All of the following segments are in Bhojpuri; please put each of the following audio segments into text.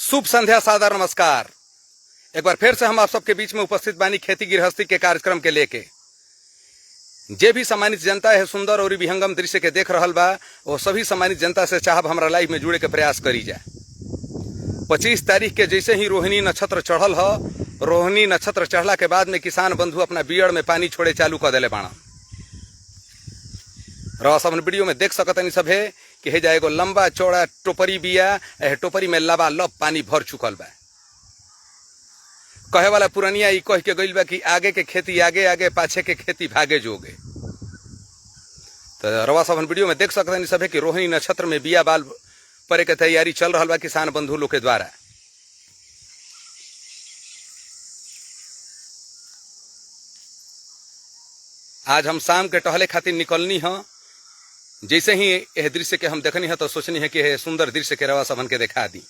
शुभ संध्या, सादर नमस्कार। एक बार फिर से हम आप सबके बीच में उपस्थित बानी खेती गृहस्थी के कार्यक्रम के लेके। जे भी सम्मानित जनता है सुंदर और विहंगम दृश्य के देख रहल बा, वो सभी सम्मानित जनता से चाहब हमारा लाइव में जुड़े के प्रयास करी जाए। 25 तारीख के जैसे ही रोहिणी नक्षत्र चढ़ल ह, रोहिणी नक्षत्र चढ़ला के बाद में किसान बंधु अपना बियड़ में पानी छोड़े चालू कर दिले बाणा। रवा सब वीडियो में देख सकतनी सभे कि हे एगो लंबा चौड़ा टोपरी बिया, टोपरी में लबालब पानी भर चुकल बा। कहे वाला पुरनिया ई कह के गइल बा कि आगे के खेती आगे आगे, पाछे के खेती भागे जोगे। तो रवा सब वीडियो में देख सकतनी सभे कि रोहिणी नक्षत्र में बिया बाल परे के तैयारी चल रहा बा किसान बंधु लोग के द्वारा। आज हम शाम के टहले खातिर निकलनी है। जैसे ही यह दृश्य के हम देखनी है तो सोचनी है कि यह सुंदर दृश्य के रवा सबन के दिखा दी।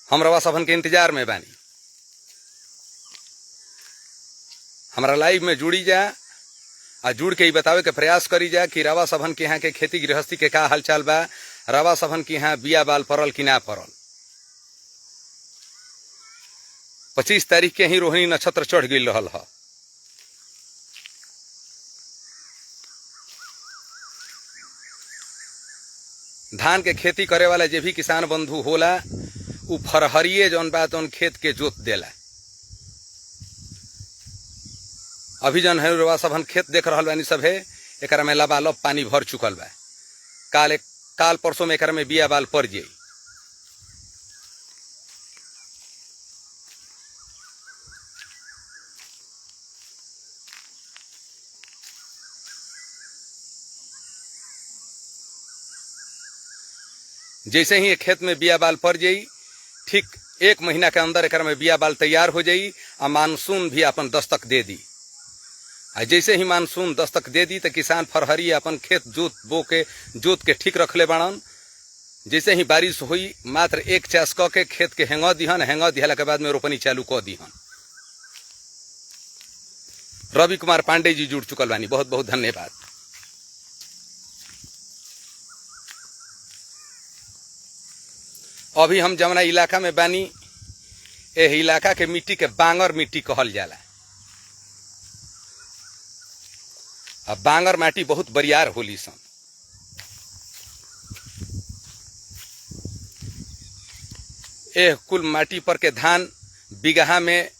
हम रवा सबन के इंतजार में बानी। हमारा लाइव में जुड़ी जा आ जुड़ के ही बतावे के प्रयास करी जा कि रवा सबन के यहाँ के खेती गृहस्थी के का हालचाल बा, रवा सबन के यहाँ बिया बाल परल कि ना परल। 25 तारीख के ही रोहिणी नक्षत्र चढ़ गई रहल है। धान के खेती करे वाला जे भी किसान बंधु होला उ फरहरिये जौन बा तौन खेत के जोत देला। अभी जन है रवा सबन खेत देख रहल बानी सभे, एकरा में लबालब पानी भर चुकल बा। काल परसों में एकरा में बिया बाल पड़ जाई। जैसे ही खेत में बिया बाल पड़ जाई, ठीक 1 महीना के अंदर एकरा में बिया बाल तैयार हो जाई और मानसून भी अपन दस्तक दे दी। जैसे ही मानसून दस्तक दे दी तो किसान फरहरी अपन खेत जोत के ठीक रखले बाणन। जैसे ही बारिश हुई मात्र 1 चास क के खेत के हेंगा दिहन, हेंगा दिहला के बाद में रोपनी चालू क दिहन। रवि कुमार पांडे जी जुड़ चुकल बानी, बहुत बहुत धन्यवाद। अभी हम जमुना इलाका में बानी, एह इलाका के मिट्टी के बांगर मिट्टी कहल जाला। अब बांगर माटी बहुत बरियार होली सन। एह कुल माटी पर के धान बिगहा में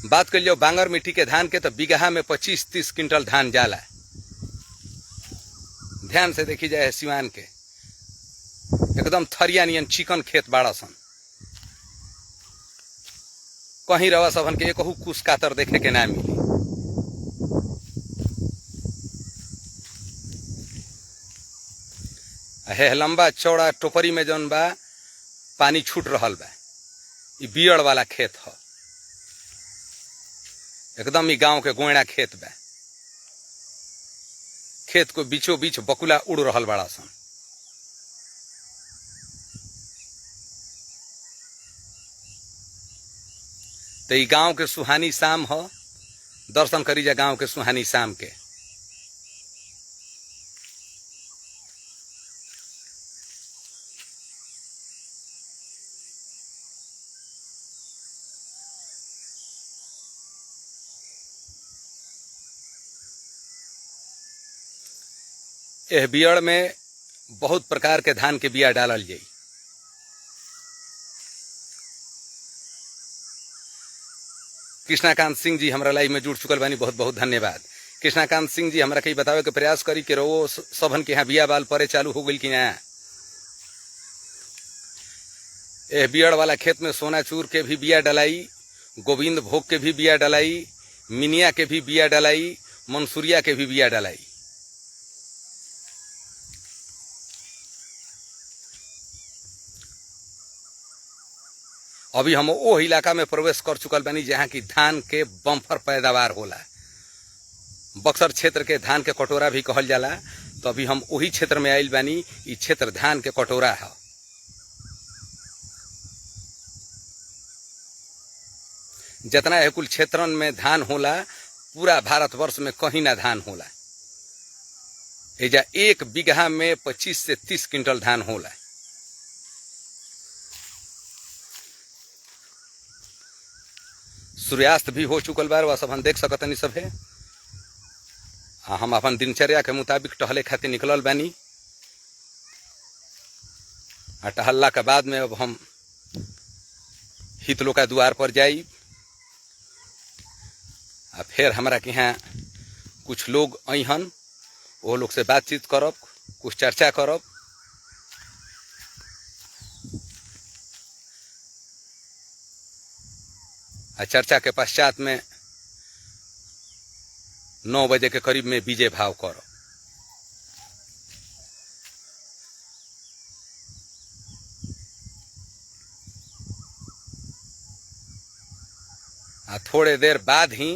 बात कर लियो बांगर मिट्टी के धान के तो बिगहा में 25-30 क्विंटल धान जाला। ध्यान से देखी जाए सिवान के एकदम थरिया नियन चिकन खेत बाड़ा सन। कहीं रवा सबन के एकहू कुछ कातर देखे के ना मिली। हे लंबा चौड़ा टोपरी में जौन बा पानी छूट रहल बा, ई बियड़ वाला खेत ह। एकदम ई गांव के गोयड़ा खेत बा। खेत को बीचों बीच बकुला उड़ रहल बाड़ा सन। तो ई गांव के सुहानी शाम ह। दर्शन करी जा गांव के सुहानी शाम के। एह बियड़ में बहुत प्रकार के धान के बिया डालल जाई। कृष्णाकांत सिंह जी हमारा लाइव में जुड़ चुकल बानी, बहुत बहुत धन्यवाद। कृष्णाकांत सिंह जी हमरा कहीं बतावे के प्रयास करी कि वो सबन के यहाँ बिया बाल परे चालू हो गई कि ना। एह बियड़ वाला खेत में सोनाचूर के भी बिया डलाई, गोविंद भोग के भी बिया डलाई, मिनिया के भी बिया डलाई, मंसूरिया के भी बिया डलाई। अभी हम वो इलाका में प्रवेश कर चुकल बानी जहाँ की धान के बम्फर पैदावार होला। बक्सर क्षेत्र के धान के कटोरा भी कहल जाला। तो अभी हम वही क्षेत्र में आइल बानी। ई क्षेत्र धान के कटोरा है। जितना है कुल क्षेत्रन में धान होला पूरा भारतवर्ष में कहीं ना धान होला। एजा 1 बीघा में 25 से 30 क्विंटल धान होला। सूर्यास्त भी हो चुकल बार, वह सब हम देख सकतनी सब है। हम अपन दिनचर्या के मुताबिक टहले खातिर निकलल बानी। टहलला के बाद में अब हम हितलो का द्वार पर जाई। फिर हमारा के यहाँ कुछ लोग अहन, वो लोग से बातचीत करब, कुछ चर्चा करब। चर्चा के पश्चात में 9 बजे के करीब में बीजे भाव करब। थोड़े देर बाद ही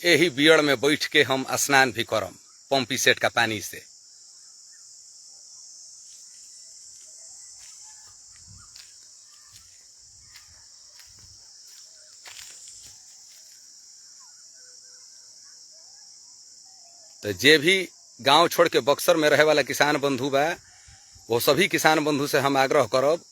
यही बियड़ में बैठ के हम स्नान भी करम पंपी सेट का पानी से। तो जे भी गांव छोड़ के बक्सर में रहे वाला किसान बंधु बा, वो सभी किसान बंधु से हम आग्रह करब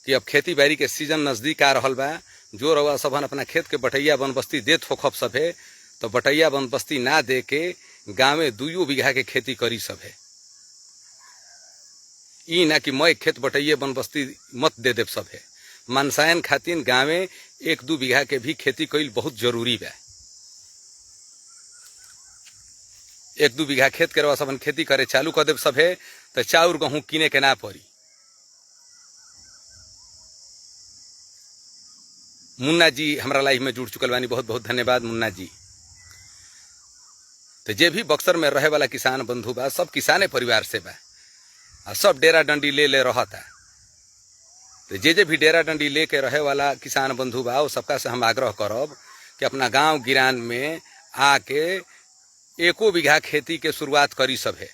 कि अब खेती बाड़ी के सीजन नजदीक आ रहल बा। जो रवा सबन अपना खेत के बटैया बनबस्ती देत होखब सभे, तो बटैया बनबस्ती ना दे के गाँव में 2 बीघा के खेती करी सभे। ई ना कि मैं खेत बटैया बनबस्ती मत दे देव सभे। मनसायन खातिर गाँव में 1-2 बीघा के भी खेती कईल बहुत जरूरी बा। 1-2 बीघा खेत के रवा सबन खेती करे चालू कर देव सभे, तो चाउर गहूं किने के ना पड़ी। मुन्ना जी हमारा लाइफ में जुड़ चुकल बानी, बहुत बहुत धन्यवाद मुन्ना जी। तो जे भी बक्सर में रहे वाला किसान बंधु बा, सब किसाने परिवार से बा, सब डेरा डंडी ले रहता। तो जे भी डेरा डंडी लेके रहे वाला किसान बंधु बा, वो सबका से हम आग्रह करब कि अपना गांव गिरान में आके 1 बीघा खेती के शुरुआत करी सभे।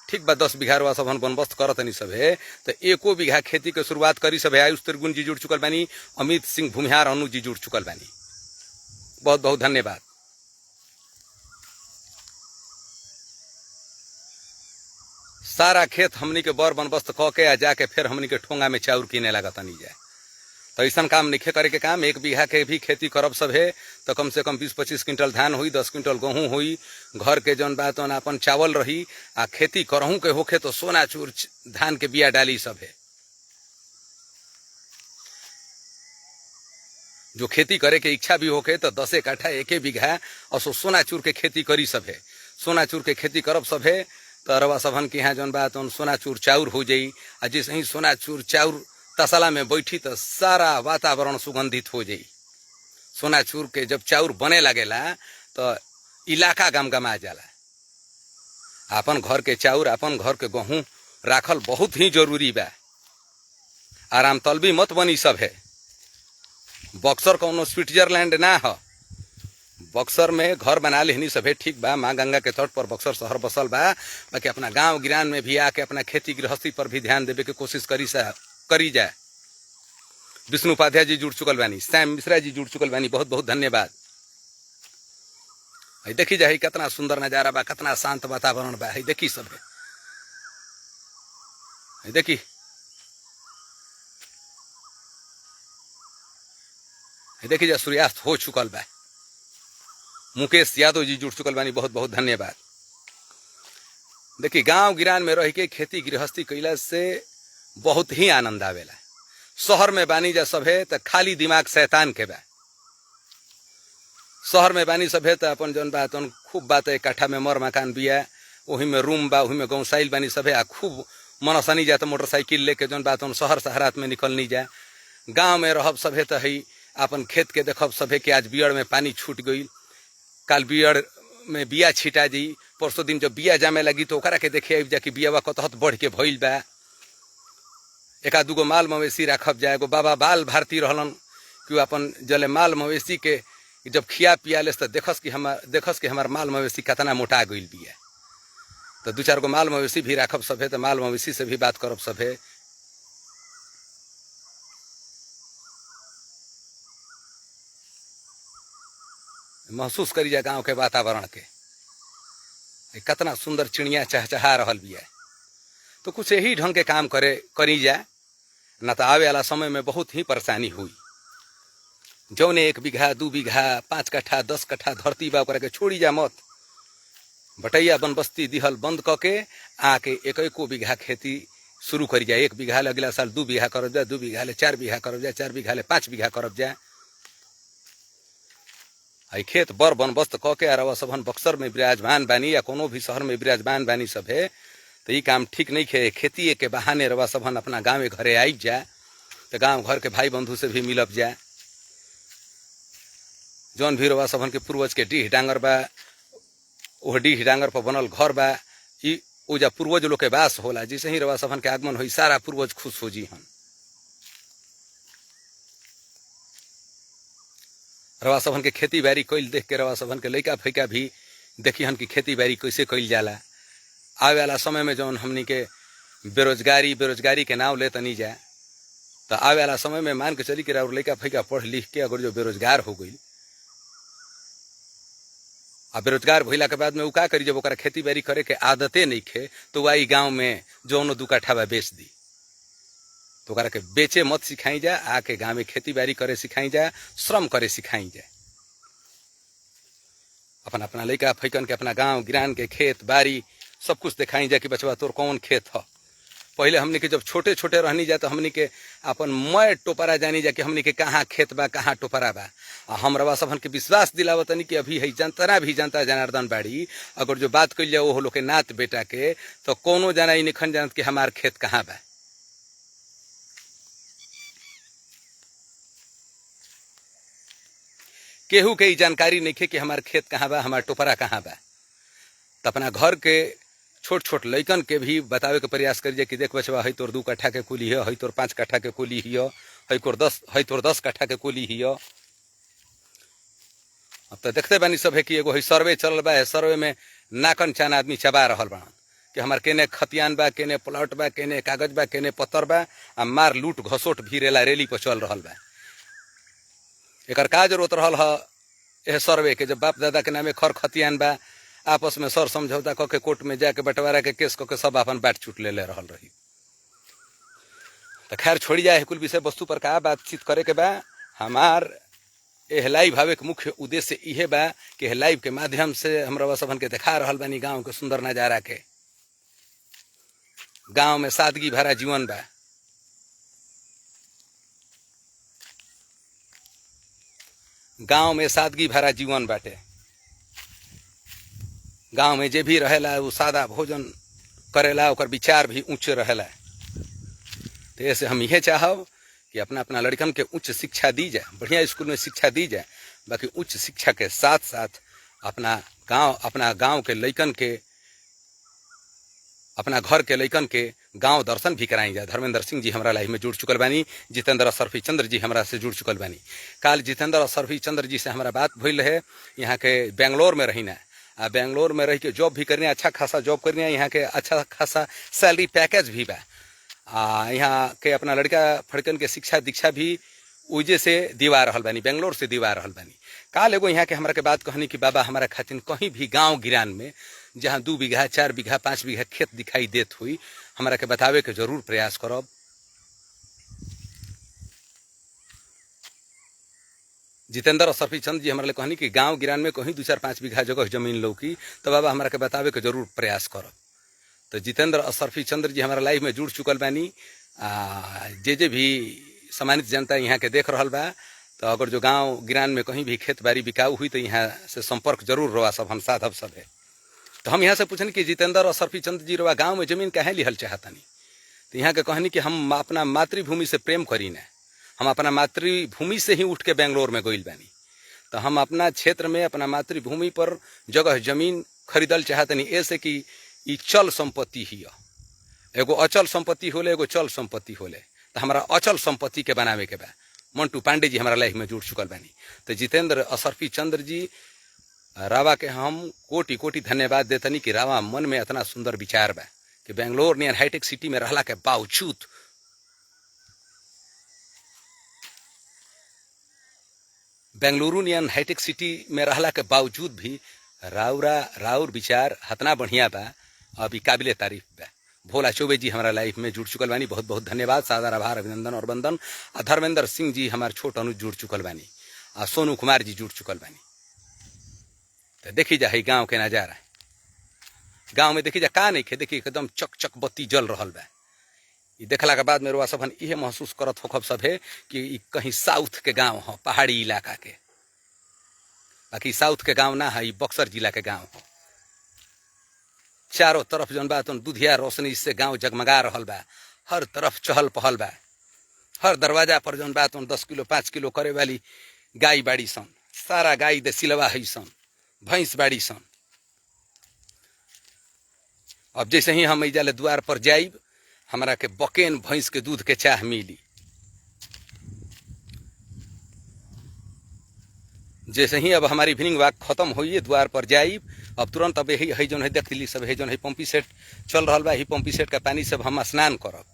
ठीक बा, 10 बीघा रवा सब बनबस्त करत नहीं सभे, तो 1 बीघा खेती के शुरुआत करी सभे। आयुष त्रिगुण जी जुड़ चुकल बानी, अमित सिंह भूमिहार अनु जी जुड़ चुकल बानी, बहुत बहुत धन्यवाद। सारा खेत हमनी के बर बनबस्त क के आ जाके फिर हमनी के ठोंगा में चाउर किने लागत नहीं जाए। तो ऐसा काम नहीं करे के काम। 1 बीघा के भी खेती करब सभे, तो कम से कम 20-25 क्विंटल धान हुई, 10 क्विंटल गेहूं हुई, घर के जौन बात अपन चावल रही। आ खेती करहूं के होखे तो सोना चूर धान के बिया डाली सभे। जो खेती करे के इच्छा भी होखे तो 10 काठा 1 बीघा और सोना चूर के खेती करी सभे। सोना चूर के खेती करब सभे तो रवा सबन के यहाँ जौन बात सोना चूर चाउर हो जाई। आ जिस ही सोना चूर चाउर तसला में बैठी तो सारा वातावरण सुगंधित हो जाई। सोना चूर के जब चाउर बने लगेला तो इलाका गमगमा जाला। अपन घर के चाउर, अपन घर के गेहूं राखल बहुत ही जरूरी बा। आराम तलबी मत बनी सब है। बक्सर कौनो स्विट्जरलैंड ना हो। बक्सर में घर बना लेनी सभे, ठीक बा, माँ गंगा के तट पर बक्सर शहर बसल बा। बाकी अपना गांव गिरान में भी आके अपना खेती गृहस्थी पर भी ध्यान देवे के कोशिश करी जाए। विष्णु उपाध्याय जी जुड़ चुकल बानी, सैम मिश्रा जी जुड़ चुकल बानी, बहुत बहुत धन्यवाद। देखी जाए कितना सुंदर नजारा बा, कितना शांत वातावरण बा। देखी सब देखी देखी जा सूर्यास्त हो चुकल बा। मुकेश यादव जी जुड़ चुकल बानी, बहुत बहुत धन्यवाद। देखिए गांव गिरान में रह के खेती गृहस्थी कैला से बहुत ही आनंद आवेला। शहर में बानी जा सभे तो खाली दिमाग शैतान के बा। शहर में बानी सभे तो अपन जौन बात खूब बात इकट्ठा में मर मकान बिया, वही में रूम बा, वही में गौसाइल बानी सभे। आ खूब मनसनी जा तो मोटरसाइकिल लेके जौन बात शहर शहरात में निकलनी जा। गाँव में रहब सभे तो है अपन खेत के देखब सभे कि आज बियड़ में पानी छूट गई, काल बियड़ में बिया छिटा जी, परसों दिन जब बिया जामे लगी तो ओकरा के देखे जा कि बियावा कतहत बढ़ के भइल बा। 1-2 माल मवेशी रखब जाए। एगो बाबा बाल भारती रहलन कि अपन जले माल मवेशी के जब खिया पिया ले तो देखस कि हमार माल मवेशी कितना मोटा गइल बिया। तो 2-4 गो माल मवेशी भी रखब सभे, तो माल मवेशी से भी बात करब सभे। महसूस करी जा गाँव के वातावरण के कितना सुंदर चिड़िया चहचहा रहल बिया। तो कुछ यही ढंग के काम करी जाए, न तो आवे वाला समय में बहुत ही परेशानी हुई। जौने 1 बीघा 2 बीघा 5 कट्ठा 10 कट्ठा धरती बा ओकरा के छोड़ी जा मत, बटैया बनबस्ती दिहल बंद करके आके 1 बीघा खेती शुरू करी जाए। 1 बीघा ले अगला साल 2 बीघा करब जाए, 2 बीघा ले 4 बीघा करब जाए, 4 बीघा ले 5 बीघा करब जाए। आई खेत बर बनबस्त क के अरवा सबन बक्सर में विराजमान बानी या कोनो भी शहर में विराजमान बानी सब है, तो ये काम ठीक नहीं खे। खेती के बहाने रवा सबन अपना गाँव घरे आई जाए, तो गाँव घर के भाई बंधु से भी मिलब जाए। जौन भी रवा सबन के पूर्वज के डीह डांगर बा, वह डीह डांगर पर बनल घर बा, ई ओजा पूर्वज लोग के वास होला। जिसे ही रवा सबन के आगमन हुई सारा पूर्वज खुश हो जी हन। रवा सबन के खेती बाड़ी कैल देख के रवा सबन के लइका फैका भी देखी हन कि खेती बाड़ी कैसे कैल जाला। आवे वाला समय में जौन हमनी के बेरोजगारी के नाव ले तनी जाए, तो आवे वाला समय में मान के चली कि और लइका फैका पढ़ लिख के अगर जो बेरोजगार हो गई, आ बेरोजगार भइला के बाद में उ का करी, जब ओकरा खेती बाड़ी करे के आदते नहीं खे, तो वही गाँव में जौनो 2 कट्ठा बा बेच दी। तो ओकरा के बेचे मत सिखाई जा, आके गाँव में खेती बाड़ी करे सिखाई जा, श्रम करे सिखाई जा। अपना अपना लइका फैकन के अपना गाँव गिरान के खेत बाड़ी सब कुछ दिखाई जा कि बचवा तोर कौन खेत ह। पहले हमने के जब छोटे छोटे रहनी जा तो हमने के अपन मय टोपरा जानी जा कि हमने के कहाँ खेत बा कहाँ टोपरा बा। हम रवा सबन के विश्वास दिलावतनी कि अभी है जनता भी जनता जनार्दन बाड़ी, अगर जो बात कइल जाए वो लोग के नात बेटा के, तो कोनो जाना ही निखन जानत कि हमार खेत कहाँ बा। केहू के जानकारी नहीं खे कि हमार खेत कहाँ बा, हमार टोपरा कहाँ बा। तो अपना घर के छोट छोट लइकन के भी बतावे के प्रयास करिए कि देख बचवा, है तोर 2 कट्ठा के कुली है तोर 5 कट्ठा के कुली है तोर 10 कट्ठा के कुली है। अब तो देखते बानी सब है कि एगो है सर्वे चल बा, सर्वे में नाकन चान आदमी चबा रहल बा कि हमार केने खतियान बा, केने प्लॉट बा, केने कागज बा, केने पत्तर बा, आ मार लूट घसोट भी रेली पर चल रहल बा। एकर का जरूरत रहल है यह सर्वे के, जब बाप दादा के नामे खर खतियान बा, आपस में सर समझौता करके कोर्ट में जाके बंटवारा के केस करके सब अपन बाट छूट ले रहल रही। तो खैर छोड़ी जाए, कुल विषय वस्तु पर का बातचीत करे के बा। हमार एह लाइव भावे के मुख्य उद्देश्य इहे बा कि लाइव के माध्यम से हमरा सबन के दिखा रहल बानी गाँव के सुंदर नजारा के। गाँव में सादगी भरा जीवन बा। गाँव में सादगी भरा जीवन बाटे। गाँव में जे भी रहेला वो सादा भोजन करेला, ओकर विचार भी उच्च रहेला। तो ऐसे हम यह चाहब कि अपना अपना लड़कन के उच्च शिक्षा दी जाए, बढ़िया स्कूल में शिक्षा दी जाए, बाकी उच्च शिक्षा के साथ साथ अपना गांव के लइकन के, अपना घर के लइकन के गांव दर्शन भी कराई जाए। धर्मेंद्र सिंह जी हमारा लाइफ में जुड़ चुकल बानी, जितेंद्र असरफी चंद्र जी हमारा से जुड़ चुकल बानी। काल जितेंद्र असरफी चंद्र जी से हमारा बात भइल है, यहाँ के बेंगलोर में रही ना, बेंगलोर में रह के जॉब भी करनी, अच्छा खासा जॉब करनी है, यहाँ के अच्छा खासा सैलरी पैकेज भी बा। यहाँ के अपना लड़का फड़कन के शिक्षा दीक्षा भी उजे से दिवा रहल बानी, बेंगलोर से दिवा रहल बानी। काल एगो यहाँ के हमारा के बात कहनी कि बाबा हमारा खातिर कहीं भी गांव गिरान में जहाँ 2 बीघा 4 बीघा 5 बीघा खेत दिखाई देत हुई, हमारा के बतावे के जरूर प्रयास करब। जितेंद्र असरफी चंद जी हमारे कहनी कि गांव गिरान में कहीं 2-4-5 बीघा जगह जमीन लौकी, तो बाबा हमारा के बतावे के जरूर प्रयास करब। तो जितेंद्र असरफी चंद्र जी हमारा लाइव में जुड़ चुकल बानी। जे भी सम्मानित जनता यहाँ के देख रहल बा, तो अगर जो गांव गिरान में कहीं भी खेत बाड़ी बिकाऊ हुई तो यहाँ से संपर्क जरूर रवा सब हम साधब सब है। तो हम यहाँ से पूछनी कि जितेंद्र असरफी चंद्र जी रवा गाँव में जमीन काहे लिहल चाहतनी, तो यहाँ के कहनी कि हम अपना मातृभूमि से प्रेम करी ना, हम अपना मातृभूमि से ही उठ के बेंगलोर में गइल बानी। तो हम अपना क्षेत्र में अपना मातृभूमि पर जगह जमीन खरीदल चाहतनी, ऐसे कि ई चल संपत्ति ही एगो अचल संपत्ति होले, एगो चल संपत्ति होले। तो हमारा अचल संपत्ति के बनावे के बा। मंटू पांडे जी हमारा लाइफ में जुड़ चुकल बानी। तो जितेंद्र असरफी चंद्र जी रावा के हम कोटि कोटि धन्यवाद देतनी कि रावा मन में इतना सुंदर विचार बा कि बेंगलोर नियर हाईटेक सिटी में रहला के बावजूद बेंगलुरु नियन हाईटेक सिटी में रहला के बावजूद भी राउर विचार हतना बढ़िया बा, अभी काबिले तारीफ बा। भोला चौबे जी हमारा लाइफ में जुड़ चुकल बानी, बहुत बहुत धन्यवाद, सादर आभार, अभिनंदन और वंदन। और धर्मेंद्र सिंह जी हमारे छोट अनुज जुड़ चुकल बानी, और सोनू कुमार जी जुड़ चुकल बानी। तो देखी जा गाँव के नजारा, गाँव में देखी जा का नहीं खे, देखी एकदम चक चक बत्ती जल रहा बा। ये देखला के बाद मेरे सबन यह महसूस करत होखब सब है कि कहीं साउथ के गांव हो, पहाड़ी इलाका के। बाकी साउथ के गांव ना है, बक्सर जिला के गांव हो। चारों तरफ जौन बा तुम दुधिया रोशनी से गांव जगमगा रहल बा, हर तरफ चहल पहल बा। हर दरवाजा पर जौन बा तुम 10 किलो 5 किलो करे वाली गाय बाड़ी सन, सारा गाय दे सिलवा है सन, भैंस बाड़ी सन। अब जैसे ही हम जाले द्वार पर जाइब, हमारा के बकेन भैंस के दूध के चाह मिली। जैसे ही अब हमारी इवनिंग वॉक खत्म हुई, द्वार पर जाइब, अब तुरंत अब यही है जो है देख ली सब है जो है पंपी सेट चल रहा बा, ही पंपी सेट का पानी सब हम स्नान करब।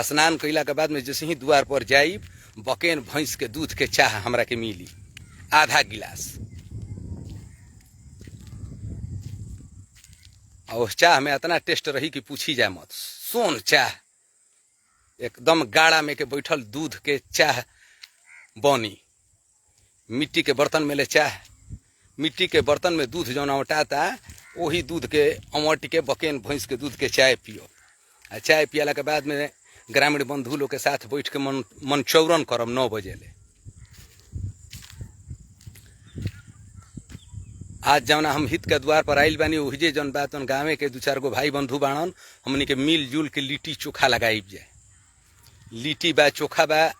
स्नान कैला के बाद में जैसे ही द्वार पर जाइब, बकेन भैंस के दूध के चाह हमरा के मिली, आधा गिलास। और उस चाह में इतना टेस्ट रही कि पूछी जाए मत। सोन चाह, एकदम गाढ़ा में के बैठल दूध के चाह बनी। मिट्टी के बर्तन में ले चाह, मिट्टी के बर्तन में दूध जौन औटाता, वही दूध के अमट के बकेन भैंस के दूध के चाय पियो। आ चाय पियाला के बाद में ग्रामीण बंधु लोग के साथ बैठ के मनचौरन करब 9 बजे ले। आज जौना हम हित के द्वार पर आइल बानी, वही जौन बात गाँव के 2-4 गो भाई बंधु बाणन, हमनी के मिलजुल के लिट्टी चोखा लगाई जाए। लिट्टी बा, चोखा बा,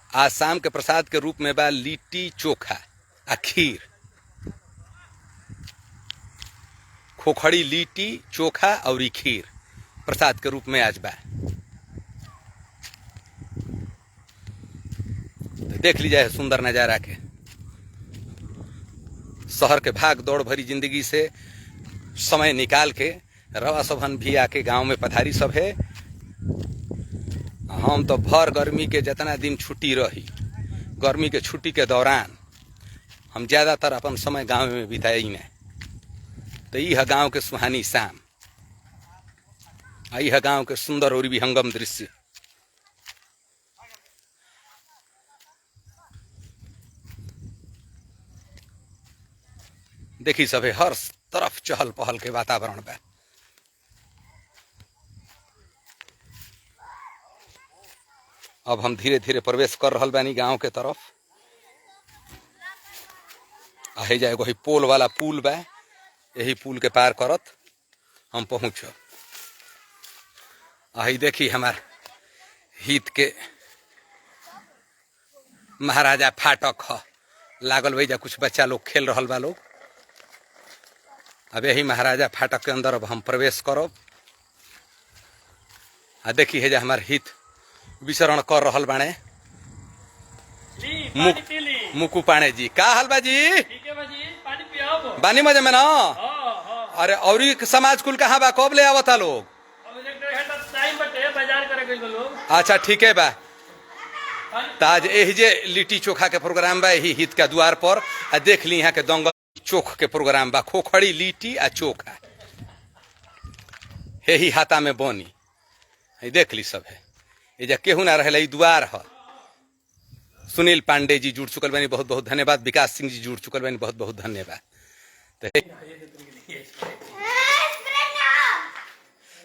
आज शाम के प्रसाद के रूप में बा लिट्टी चोखा आ खीर। खोखड़ी लिट्टी चोखा और खीर प्रसाद के रूप में आज बा। तो देख लीजिए सुंदर नजारा के। शहर के भाग दौड़ भरी जिंदगी से समय निकाल के रवा सभन भी आके गांव में पधारी सब है। हम तो भर गर्मी के जितना दिन छुट्टी रही, गर्मी के छुट्टी के दौरान हम ज्यादातर अपन समय गांव में बिताई न। तो यह गांव के सुहानी शाम, यह गांव के सुंदर और विहंगम दृश्य। देखी सब हर तरफ चहल पहल के वातावरण बा। अब हम धीरे धीरे प्रवेश कर रहल बानी गांव के तरफ। आहे जाए एगो पोल वाला पुल बा, यही पुल के पार करत हम पहुँच। आई देखी हमार हित के महाराजा फाटक ह लागल भैया, कुछ बच्चा लोग खेल रहल बा लोग। अब यही महाराजा फाटक के अंदर अब हम प्रवेश करब। आ देखी है जा हमार हित विचरण कर रहल बाणे। मुकु पाणे जी, का हाल बा जी? ठीक है बाजी, पानी पियाओ बानी मजे में ना? अरे औरी समाज कुल कहाँ बा, कब ले आवता लोग? अब एक डेढ़ घंटा टाइम बटे, बाजार करे गइल लोग। अच्छा ठीक है बा। ताज एही जे लिट्टी चोखा के प्रोग्राम बा यही हित का द्वार पर। आ देख ली यहाँ के दंगल चोख के प्रोग्राम बा, खोखड़ी लिट्टी आ चोखा यही हाथा में बनी। देख ली सब है, ये जा केहू ना रहे द्वार है। सुनील पांडे जी जुड़ चुकल बानी, बहुत बहुत धन्यवाद। विकास सिंह जी जुड़ चुकल बानी, बहुत बहुत धन्यवाद।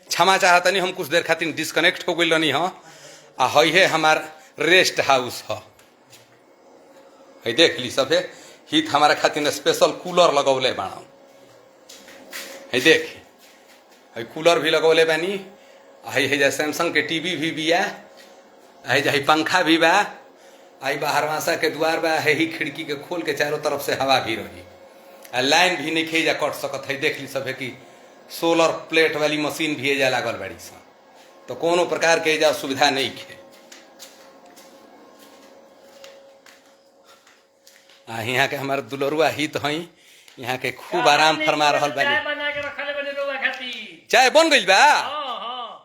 क्षमा चाहतनी, हम कुछ देर खातिर डिस्कनेक्ट हो गई रहनी। आ है हमार रेस्ट हाउस है। देख ली सब है, हित हमारा खातिर स्पेशल कूलर लगौले बाण है। देख है कूलर भी लगौले बानी। है जा सैमसंग के टीवी भी बिया, है जा पंखा भी बा। आई बाहरवासा के द्वार बा, है ही खिड़की के खोल के चारों तरफ से हवा भी रही। आ लाइन भी नहीं खेजा कट सकत है। देख ली सब है कि सोलर प्लेट वाली मशीन भी एजा लागल बाड़ी सा, तो कोनो प्रकार के एजा सुविधा नहीं खे। यहाँ के हमारे दुलरुआ हित हई, यहाँ के खूब आराम फरमा रहल बानी। चाय बना के रखले बने लोग खाती। चाय बन गइल बा?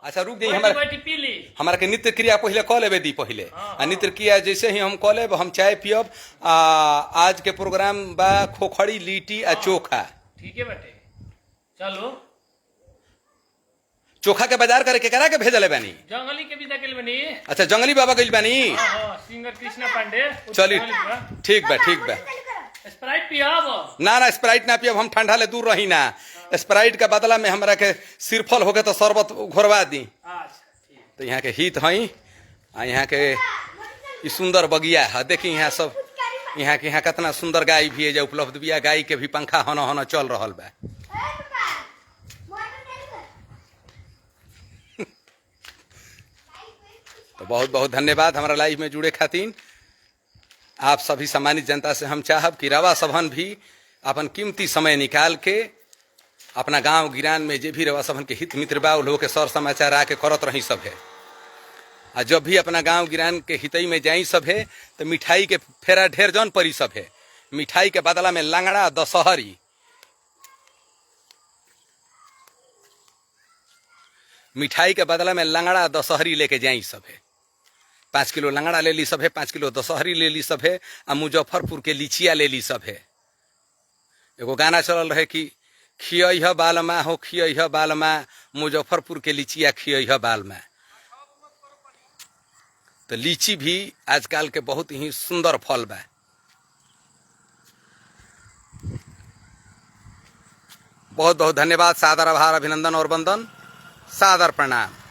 अच्छा रुक जाइए, बैठी हमारे बैठी पी ली। हमारा के नित्य क्रिया पहले कऽ लेबे दी पहले। हाँ, आ नित्य क्रिया जैसे ही हम कऽ लेब हम चाय पियब। आज के प्रोग्राम बा खोखड़ी लिट्टी आ चोखा। ठीक है बेटे, चलो। चोखा के बाजार करे केकरा के भेजले बानी? जंगली के विदा के बनी। अच्छा जंगली बाबा गइल बानी। हाँ, सिंगर कृष्णा पांडे। चली ठीक बा ठीक बा। स्प्राइट पियाब। ना ना स्प्राइट ना पियब, हम ठंडा ले दूर रही ना। स्प्राइट के बदला में हमरा के सिरफल हो गए तो शरबत घोरवा दी। अच्छा ठीक। तो यहाँ के हित हई आ यहाँ के ई सुंदर बगिया है। देखी यहाँ सब, यहाँ के यहाँ कितना सुंदर गाय भी है जो उपलब्ध बिया। गाय के भी पंखा हन हन चल रहा बा। तो बहुत बहुत धन्यवाद हमारा लाइव में जुड़े खातिर। आप सभी सम्मानित जनता से हम चाहब कि रवा सभन भी अपन कीमती समय निकाल के अपना गांव गिरान में जे भी रवा सभन के हित मित्र बा लोग के सर समाचार आके करत रही सब है। आ जब भी अपना गांव गिरान के हितई में जाई सब है तो मिठाई के फेरा ढेर जन परी सब है। मिठाई के बदला में लंगड़ा दशहरी, मिठाई के बदला में लंगड़ा दशहरी लेके जाई सब है। 5 किलो लंगड़ा ले ली सब है, 5 किलो दशहरी ले ली सब है। आ मुजफ्फरपुर के लीचिया ले ली सब है। एगो गाना चलल रहे कि खियह बालमा हो खियह बालमा, मुजफ्फरपुर के लीचिया खियह बालमा। तो लीची भी आजकल के बहुत ही सुंदर फल बा। बहुत बहुत धन्यवाद, सादर आभार, अभिनंदन और वंदन, सादर प्रणाम।